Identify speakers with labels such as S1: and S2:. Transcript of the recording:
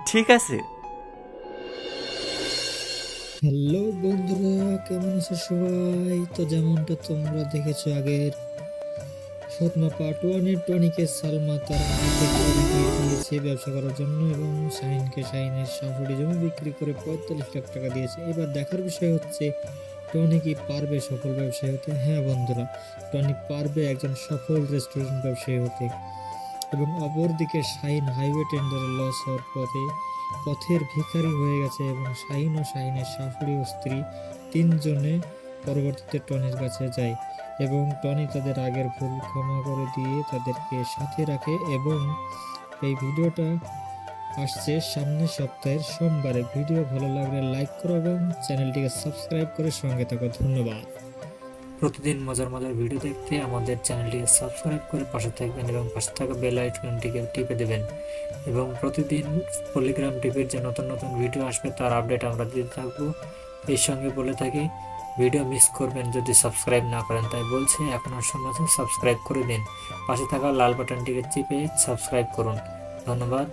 S1: ঠিক আছে।
S2: হ্যালো বন্ধুরা, কেমন আছো সবাই? তো যেমনটা তোমরা দেখেছো আগের সৎমা পার্ট ওয়ানে, টনিকে সালমা তার আর্থিক টনিকে দিয়েছে ব্যবসা করার জন্য এবং শাহিনকে শাহিনের শাশুড়ি জমি বিক্রি করে 45 লাখ টাকা দিয়েছে। এবার দেখার বিষয় হচ্ছে টনি কি পারবে সফল ব্যবসায়ী হতে? হ্যাঁ বন্ধুরা, টনি পারবে একজন সফল রেস্টুরেন্ট ব্যবসায়ী হতে। এবং অপরদিকে শাহিন হাইওয়ে টেন্ডারে লস হওয়ার পথের ভিখারি হয়ে গেছে এবং শাহিন ও শাহিনের শাশুড়ি ও স্ত্রী তিনজনে পরবর্তীতে টনির কাছে যায় এবং টনি তাদের আগের ভুল ক্ষমা করে দিয়ে তাদেরকে সাথে রাখে। এবং এই ভিডিওটা আসছে সামনের সপ্তাহের সোমবারে। ভিডিও ভালো লাগলে লাইক করো এবং চ্যানেলটিকে সাবস্ক্রাইব করে সঙ্গে থাকো। ধন্যবাদ। প্রতিদিন মজার মজার ভিডিও দেখতে আমাদের চ্যানেলটিকে সাবস্ক্রাইব করে পাশে থাকবেন এবং পাশে থাকা বেল আইকনটিকে টিপে দেবেন এবং প্রতিদিন পলিগ্রাম টিভির যে নতুন নতুন ভিডিও আসবে তার আপডেট আমরা দিতে থাকবো। এর সঙ্গে বলে থাকি, ভিডিও মিস করবেন যদি সাবস্ক্রাইব না করেন, তাই বলছি এখনও সময় আছে, সাবস্ক্রাইব করে দিন। পাশে থাকা লাল বাটনটিকে চিপে সাবস্ক্রাইব করুন। ধন্যবাদ।